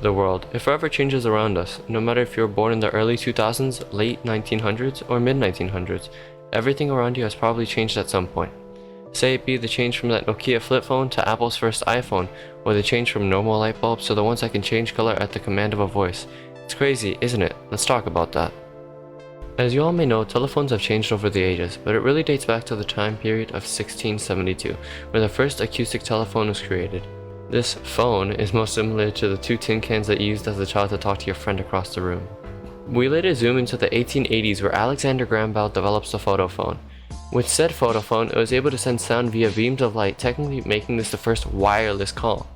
The world, it forever changes around us, no matter if you were born in the early 2000s, late 1900s, or mid 1900s. Everything around you has probably changed at some point. Say it be the change from that Nokia flip phone to Apple's first iPhone, or the change from normal light bulbs to the ones that can change color at the command of a voice. It's crazy, isn't it? Let's talk about that. As you all may know, telephones have changed over the ages, but it really dates back to the time period of 1672, where the first acoustic telephone was created. This phone is most similar to the two tin cans that you used as a child to talk to your friend across the room. We later zoom into the 1880s where Alexander Graham Bell develops the photophone. With said photophone, it was able to send sound via beams of light, technically making this the first wireless call.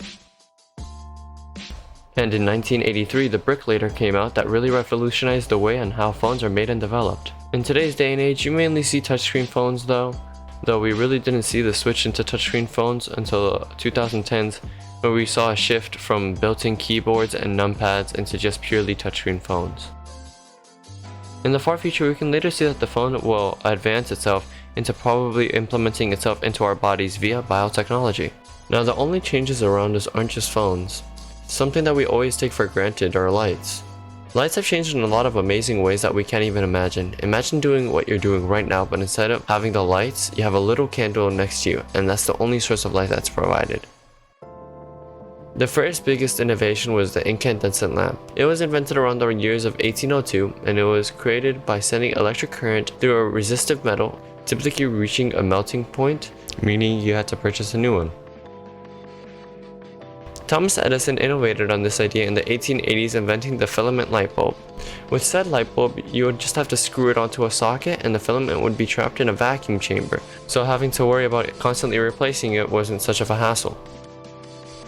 And in 1983, the brick later came out that really revolutionized the way on how phones are made and developed. In today's day and age, you mainly see touchscreen phones though we really didn't see the switch into touchscreen phones until the 2010s, where we saw a shift from built-in keyboards and numpads into just purely touchscreen phones. In the far future, we can later see that the phone will advance itself into probably implementing itself into our bodies via biotechnology. Now, the only changes around us aren't just phones. Something that we always take for granted are lights. Lights have changed in a lot of amazing ways that we can't even imagine. Imagine doing what you're doing right now, but instead of having the lights, you have a little candle next to you, and that's the only source of light that's provided. The first biggest innovation was the incandescent lamp. It was invented around the years of 1802, and it was created by sending electric current through a resistive metal, typically reaching a melting point, meaning you had to purchase a new one. Thomas Edison innovated on this idea in the 1880s, inventing the filament light bulb. With said light bulb, you would just have to screw it onto a socket and the filament would be trapped in a vacuum chamber, so having to worry about constantly replacing it wasn't such of a hassle.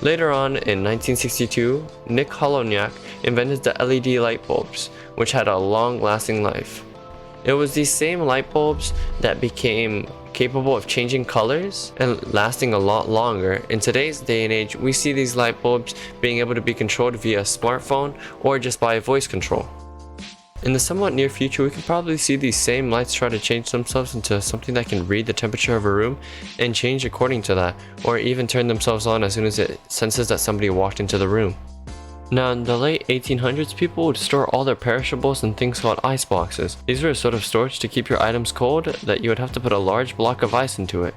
Later on, in 1962, Nick Holowniak invented the LED light bulbs, which had a long-lasting life. It was these same light bulbs that became capable of changing colors and lasting a lot longer. In today's day and age, we see these light bulbs being able to be controlled via a smartphone or just by voice control. In the somewhat near future, we can probably see these same lights try to change themselves into something that can read the temperature of a room and change according to that, or even turn themselves on as soon as it senses that somebody walked into the room. Now, in the late 1800s, people would store all their perishables in things called ice boxes. These were a sort of storage to keep your items cold that you would have to put a large block of ice into it.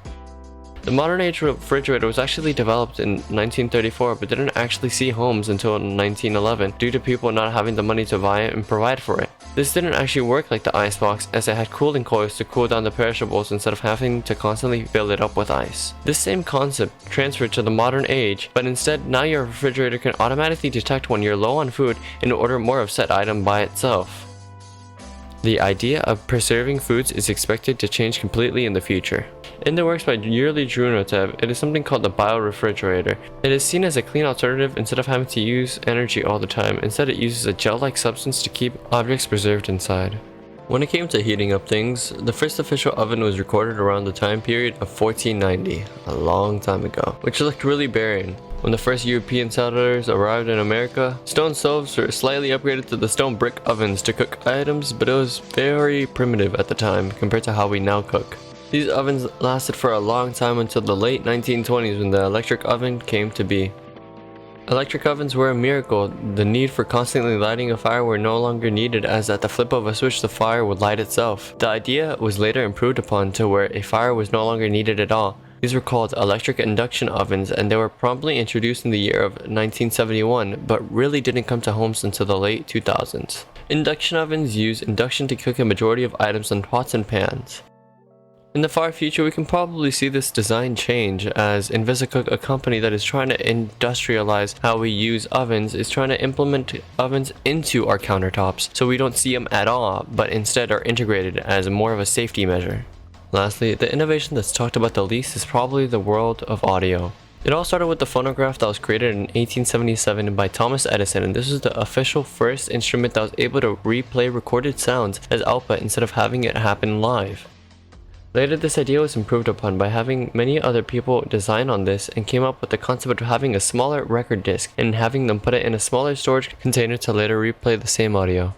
The modern age refrigerator was actually developed in 1934, but didn't actually see homes until 1911 due to people not having the money to buy it and provide for it. This didn't actually work like the icebox, as it had cooling coils to cool down the perishables instead of having to constantly fill it up with ice. This same concept transferred to the modern age, but instead now your refrigerator can automatically detect when you're low on food and order more of said item by itself. The idea of preserving foods is expected to change completely in the future. In the works by Yuri Drunotev, it is something called the biorefrigerator. It is seen as a clean alternative instead of having to use energy all the time. Instead, it uses a gel-like substance to keep objects preserved inside. When it came to heating up things, the first official oven was recorded around the time period of 1490, a long time ago, which looked really barren. When the first European settlers arrived in America, stone stoves were slightly upgraded to the stone brick ovens to cook items, but it was very primitive at the time compared to how we now cook. These ovens lasted for a long time until the late 1920s when the electric oven came to be. Electric ovens were a miracle. The need for constantly lighting a fire were no longer needed, as at the flip of a switch the fire would light itself. The idea was later improved upon to where a fire was no longer needed at all. These were called electric induction ovens, and they were promptly introduced in the year of 1971, but really didn't come to homes until the late 2000s. Induction ovens use induction to cook a majority of items in pots and pans. In the far future, we can probably see this design change, as Invisicook, a company that is trying to industrialize how we use ovens, is trying to implement ovens into our countertops so we don't see them at all, but instead are integrated as more of a safety measure. Lastly, the innovation that's talked about the least is probably the world of audio. It all started with the phonograph that was created in 1877 by Thomas Edison, and this was the official first instrument that was able to replay recorded sounds as output instead of having it happen live. Later, this idea was improved upon by having many other people design on this and came up with the concept of having a smaller record disc and having them put it in a smaller storage container to later replay the same audio.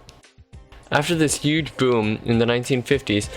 After this huge boom in the 1950s,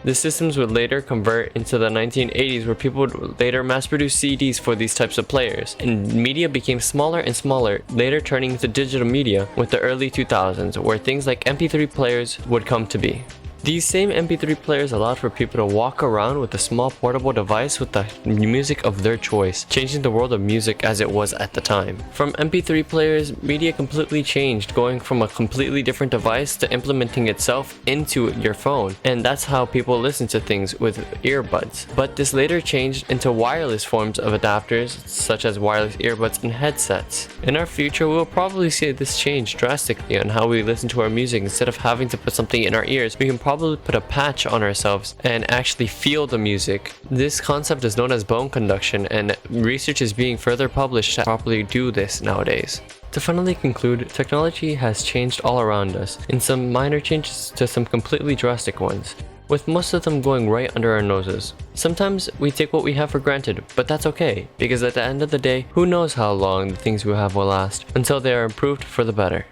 The systems would later convert into the 1980s, where people would later mass produce CDs for these types of players, and media became smaller and smaller, later turning into digital media with the early 2000s, where things like MP3 players would come to be. These same MP3 players allowed for people to walk around with a small portable device with the music of their choice, changing the world of music as it was at the time. From MP3 players, media completely changed, going from a completely different device to implementing itself into your phone, and that's how people listen to things with earbuds. But this later changed into wireless forms of adapters, such as wireless earbuds and headsets. In our future, we will probably see this change drastically on how we listen to our music. Instead of having to put something in our ears, we can probably put a patch on ourselves and actually feel the music. This concept is known as bone conduction, and research is being further published to properly do this nowadays. To finally conclude, technology has changed all around us, in some minor changes to some completely drastic ones, with most of them going right under our noses. Sometimes we take what we have for granted, but that's okay, because at the end of the day, who knows how long the things we have will last, until they are improved for the better.